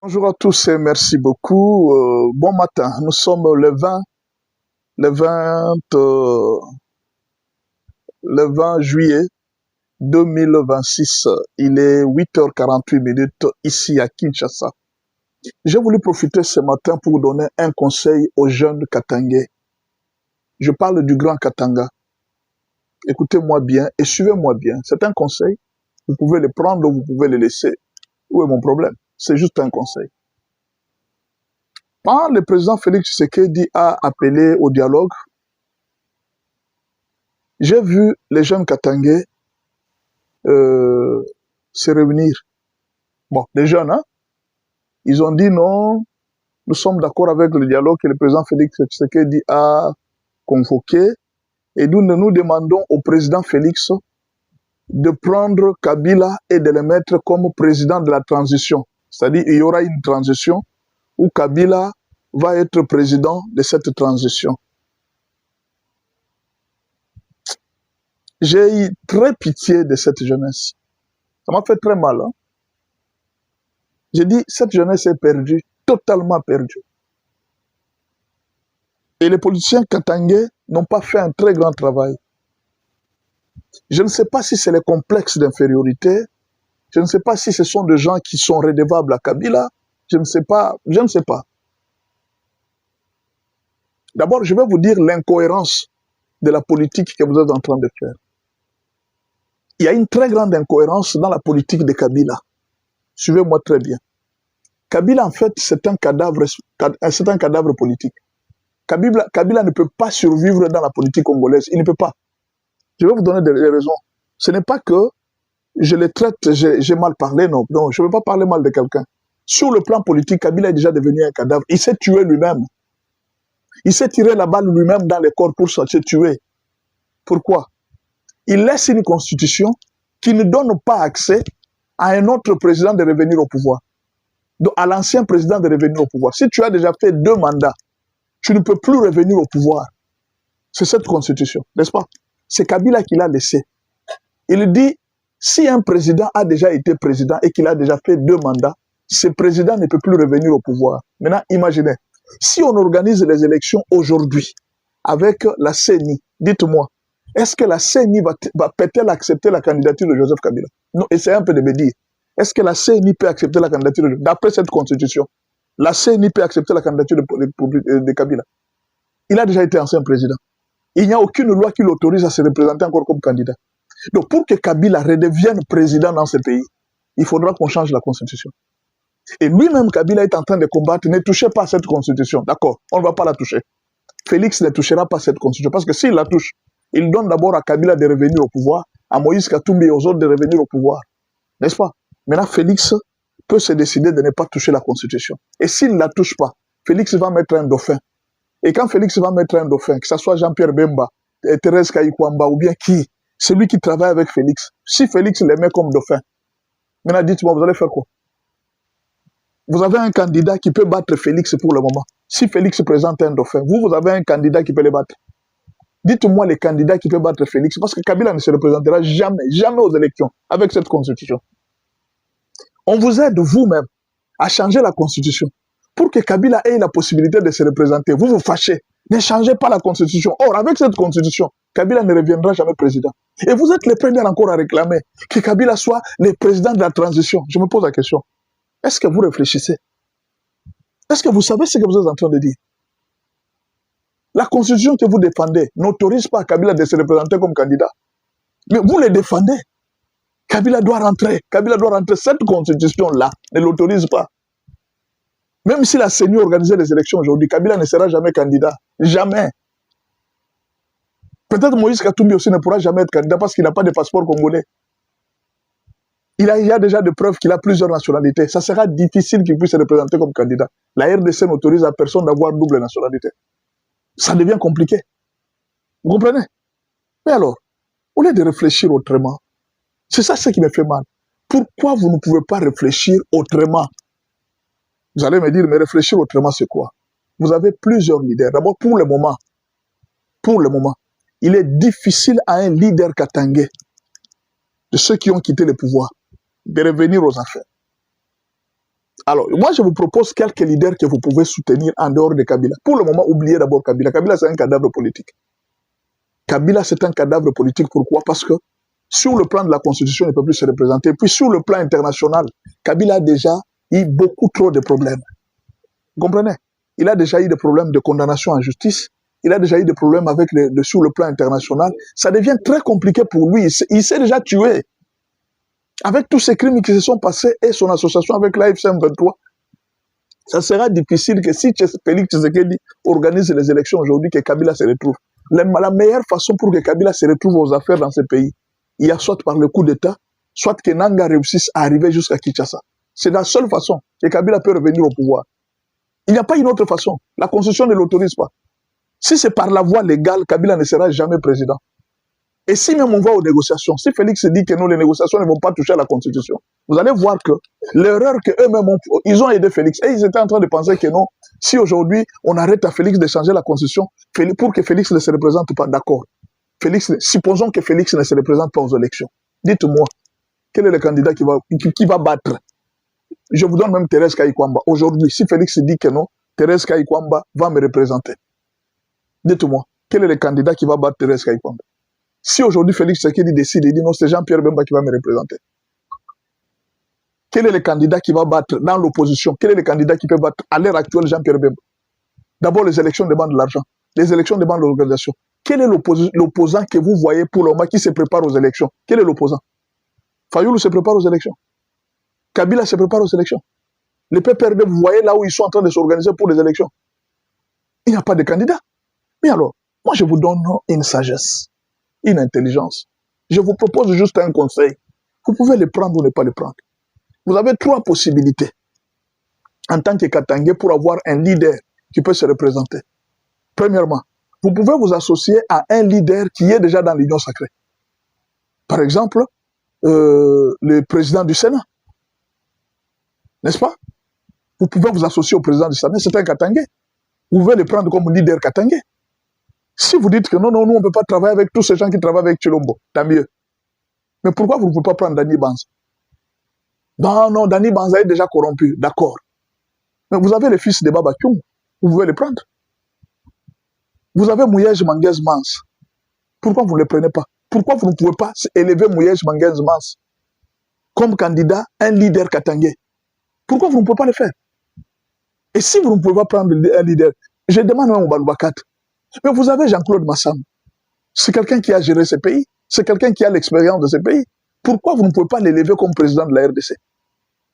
Bonjour à tous et merci beaucoup. Bon matin, nous sommes le 20, le 20 juillet 2026. Il est 8h48 ici à Kinshasa. J'ai voulu profiter ce matin pour donner un conseil aux jeunes Katangais. Je parle du Grand Katanga. Écoutez-moi bien et suivez-moi bien. C'est un conseil. Vous pouvez le prendre ou vous pouvez le laisser. Où est mon problème? C'est juste un conseil. Quand le président Félix Tshisekedi a appelé au dialogue, j'ai vu les jeunes Katangais se réunir. Bon, les jeunes, hein, ils ont dit non, nous sommes d'accord avec le dialogue que le président Félix Tshisekedi a convoqué et nous demandons au président Félix de prendre Kabila et de le mettre comme président de la transition. C'est-à-dire il y aura une transition où Kabila va être président de cette transition. J'ai eu très pitié de cette jeunesse. Ça m'a fait très mal. Hein? J'ai dit, cette jeunesse est perdue, totalement perdue. Et les politiciens katangais n'ont pas fait un très grand travail. Je ne sais pas si c'est les complexes d'infériorité, je ne sais pas si ce sont des gens qui sont redevables à Kabila, je ne sais pas. D'abord, je vais vous dire l'incohérence de la politique que vous êtes en train de faire. Il y a une très grande incohérence dans la politique de Kabila. Suivez-moi très bien. Kabila, en fait, c'est un cadavre politique. Kabila ne peut pas survivre dans la politique congolaise. Il ne peut pas. Je vais vous donner des raisons. Ce n'est pas que je le traite, j'ai mal parlé, non. Non, je ne veux pas parler mal de quelqu'un. Sur le plan politique, Kabila est déjà devenu un cadavre. Il s'est tué lui-même. Il s'est tiré la balle lui-même dans le corps pour se tuer. Pourquoi? Il laisse une constitution qui ne donne pas accès à un autre président de revenir au pouvoir. Donc, à l'ancien président de revenir au pouvoir. Si tu as déjà fait 2 mandats, tu ne peux plus revenir au pouvoir. C'est cette constitution, n'est-ce pas? C'est Kabila qui l'a laissé. Il dit, si un président a déjà été président et qu'il a déjà fait 2 mandats, ce président ne peut plus revenir au pouvoir. Maintenant, imaginez, si on organise les élections aujourd'hui avec la CENI, dites-moi, est-ce que la CENI peut-elle accepter la candidature de Joseph Kabila? Non, essayez un peu de me dire. Est-ce que la CENI peut accepter la candidature d'après cette constitution? La CENI peut accepter la candidature de Kabila. Il a déjà été ancien président. Il n'y a aucune loi qui l'autorise à se représenter encore comme candidat. Donc pour que Kabila redevienne président dans ce pays, il faudra qu'on change la constitution. Et lui-même, Kabila est en train de combattre, ne touchez pas à cette constitution. D'accord, on ne va pas la toucher. Félix ne touchera pas cette constitution, parce que s'il la touche, il donne d'abord à Kabila de revenir au pouvoir, à Moïse Katumbi et aux autres de revenir au pouvoir. N'est-ce pas? Maintenant, Félix peut se décider de ne pas toucher la constitution. Et s'il ne la touche pas, Félix va mettre un dauphin. Et quand Félix va mettre un dauphin, que ce soit Jean-Pierre Bemba, Thérèse Kayikwamba ou bien qui, celui qui travaille avec Félix, si Félix les met comme dauphin, maintenant dites-moi, vous allez faire quoi? Vous avez un candidat qui peut battre Félix pour le moment. Si Félix présente un dauphin, vous avez un candidat qui peut le battre. Dites-moi les candidats qui peuvent battre Félix, parce que Kabila ne se représentera jamais, jamais aux élections avec cette constitution. On vous aide vous-même à changer la constitution pour que Kabila ait la possibilité de se représenter. Vous vous fâchez. Ne changez pas la constitution. Or, avec cette constitution, Kabila ne reviendra jamais président. Et vous êtes les premiers encore à réclamer que Kabila soit le président de la transition. Je me pose la question. Est-ce que vous réfléchissez? Est-ce que vous savez ce que vous êtes en train de dire? La constitution que vous défendez n'autorise pas Kabila de se représenter comme candidat. Mais vous les défendez. Kabila doit rentrer. Kabila doit rentrer. Cette constitution-là ne l'autorise pas. Même si la CENI organisait les élections aujourd'hui, Kabila ne sera jamais candidat. Jamais. Peut-être Moïse Katumbi aussi ne pourra jamais être candidat parce qu'il n'a pas de passeport congolais. Il y a déjà des preuves qu'il a plusieurs nationalités. Ça sera difficile qu'il puisse se représenter comme candidat. La RDC n'autorise à personne d'avoir double nationalité. Ça devient compliqué. Vous comprenez? Mais alors, au lieu de réfléchir autrement, c'est ça ce qui me fait mal. Pourquoi vous ne pouvez pas réfléchir autrement? Vous allez me dire, mais réfléchir autrement, c'est quoi? Vous avez plusieurs leaders. D'abord, pour le moment, il est difficile à un leader katangais, de ceux qui ont quitté le pouvoir, de revenir aux affaires. Alors, moi, je vous propose quelques leaders que vous pouvez soutenir en dehors de Kabila. Pour le moment, oubliez d'abord Kabila. Kabila, c'est un cadavre politique. Kabila, c'est un cadavre politique. Pourquoi? Parce que sur le plan de la Constitution, il ne peut plus se représenter. Puis sur le plan international, Kabila a déjà eu beaucoup trop de problèmes. Vous comprenez? Il a déjà eu des problèmes de condamnation en justice. Il a déjà eu des problèmes avec sur le plan international. Ça devient très compliqué pour lui. Il s'est déjà tué. Avec tous ces crimes qui se sont passés et son association avec l'AFCM 23, ça sera difficile que si Félix Tshisekedi organise les élections aujourd'hui, que Kabila se retrouve. La meilleure façon pour que Kabila se retrouve aux affaires dans ce pays, il y a soit par le coup d'État, soit que Nanga réussisse à arriver jusqu'à Kinshasa. C'est la seule façon que Kabila peut revenir au pouvoir. Il n'y a pas une autre façon. La Constitution ne l'autorise pas. Si c'est par la voie légale, Kabila ne sera jamais président. Et si même on va aux négociations, si Félix dit que non, les négociations ne vont pas toucher à la Constitution, vous allez voir que l'erreur qu'eux-mêmes ils ont aidé Félix. Et ils étaient en train de penser que non, si aujourd'hui on arrête à Félix de changer la Constitution pour que Félix ne se représente pas, d'accord. Supposons que Félix ne se représente pas aux élections. Dites-moi, quel est le candidat qui va battre? Je vous donne même Thérèse Kayikwamba. Aujourd'hui, si Félix dit que non, Thérèse Kayikwamba va me représenter. Dites-moi, quel est le candidat qui va battre Thérèse Kayikwamba? Si aujourd'hui Félix Tshisekedi décide et dit non, c'est Jean-Pierre Bemba qui va me représenter. Quel est le candidat qui va battre dans l'opposition? Quel est le candidat qui peut battre à l'heure actuelle Jean-Pierre Bemba? D'abord, les élections demandent de l'argent. Les élections demandent l'organisation. Quel est l'opposant que vous voyez pour le moment qui se prépare aux élections? Quel est l'opposant? Fayoulou se prépare aux élections. Kabila se prépare aux élections. Les PPRD, vous voyez là où ils sont en train de s'organiser pour les élections. Il n'y a pas de candidat. Mais alors, moi je vous donne une sagesse, une intelligence. Je vous propose juste un conseil. Vous pouvez le prendre ou ne pas le prendre. Vous avez trois possibilités en tant que Katangais pour avoir un leader qui peut se représenter. Premièrement, vous pouvez vous associer à un leader qui est déjà dans l'Union sacrée. Par exemple, le président du Sénat. N'est-ce pas? Vous pouvez vous associer au président du Sénat, c'est un Katangais. Vous pouvez le prendre comme leader Katangais. Si vous dites que non, nous on ne peut pas travailler avec tous ces gens qui travaillent avec Chilombo, tant mieux. Mais pourquoi vous ne pouvez pas prendre Dani Banza? Non, Dani Banza est déjà corrompu, d'accord. Mais vous avez le fils de Baba Kyung, vous pouvez le prendre. Vous avez Mouyej Manguez Mans. Pourquoi vous ne le prenez pas? Pourquoi vous ne pouvez pas élever Mouyej Manguez Mans comme candidat, un leader Katangais? Pourquoi vous ne pouvez pas le faire? Et si vous ne pouvez pas prendre un leader, je demande même au Baloubakat. Mais vous avez Jean-Claude Massam. C'est quelqu'un qui a géré ce pays. C'est quelqu'un qui a l'expérience de ce pays. Pourquoi vous ne pouvez pas l'élever comme président de la RDC?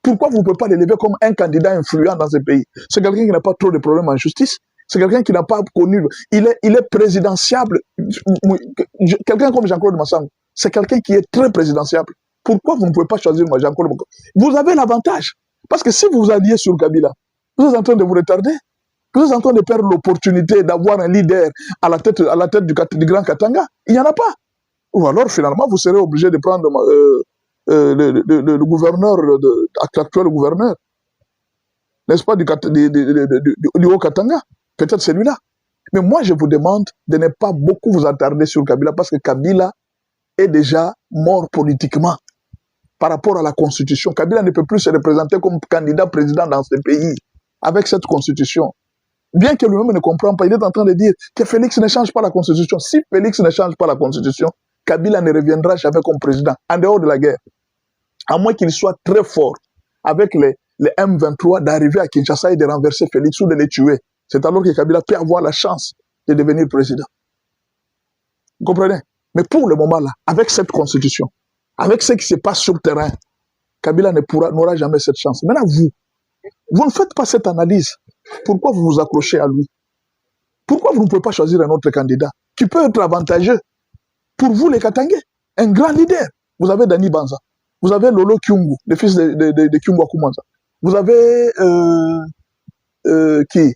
Pourquoi vous ne pouvez pas l'élever comme un candidat influent dans ce pays? C'est quelqu'un qui n'a pas trop de problèmes en justice. C'est quelqu'un qui n'a pas connu. Il est présidentiable. Quelqu'un comme Jean-Claude Massam, c'est quelqu'un qui est très présidentiable. Pourquoi vous ne pouvez pas choisir Jean-Claude Massam? Vous avez l'avantage. Parce que si vous vous alliez sur Kabila, vous êtes en train de vous retarder. Vous êtes en train de perdre l'opportunité d'avoir un leader à la tête du Grand Katanga. Il n'y en a pas. Ou alors, finalement, vous serez obligé de prendre le gouverneur, l'actuel gouverneur, n'est-ce pas, du Haut-Katanga. Peut-être celui-là. Mais moi, je vous demande de ne pas beaucoup vous attarder sur Kabila parce que Kabila est déjà mort politiquement par rapport à la Constitution. Kabila ne peut plus se représenter comme candidat président dans ce pays avec cette Constitution. Bien que lui-même ne comprenne pas, il est en train de dire que Félix ne change pas la Constitution. Si Félix ne change pas la Constitution, Kabila ne reviendra jamais comme président, en dehors de la guerre. À moins qu'il soit très fort avec les M23 d'arriver à Kinshasa et de renverser Félix ou de les tuer. C'est alors que Kabila peut avoir la chance de devenir président. Vous comprenez? Mais pour le moment là, avec cette Constitution, avec ce qui se passe sur le terrain, Kabila n'aura jamais cette chance. Maintenant, vous ne faites pas cette analyse. Pourquoi vous vous accrochez à lui? Pourquoi vous ne pouvez pas choisir un autre candidat qui peut être avantageux pour vous les Katangais? Un grand leader. Vous avez Dani Banza. Vous avez Lolo Kyungu, le fils de Kyungu Akumanza. Vous avez qui?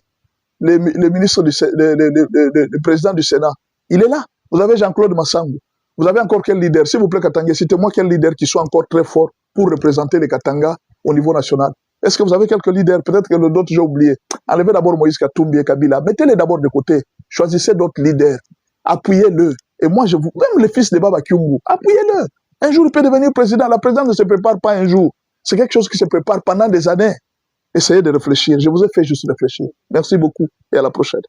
Le ministre le président du Sénat. Il est là. Vous avez Jean-Claude Massango. Vous avez encore quel leader? S'il vous plaît, Katangais, citez-moi quel leader qui soit encore très fort pour représenter les Katanga au niveau national. Est-ce que vous avez quelques leaders? Peut-être que d'autres, j'ai oublié. Enlevez d'abord Moïse Katumbi et Kabila. Mettez-les d'abord de côté. Choisissez d'autres leaders. Appuyez-le. Et moi, même le fils de Baba Kyungu, appuyez-le. Un jour, il peut devenir président. La présidence ne se prépare pas un jour. C'est quelque chose qui se prépare pendant des années. Essayez de réfléchir. Je vous ai fait juste réfléchir. Merci beaucoup et à la prochaine.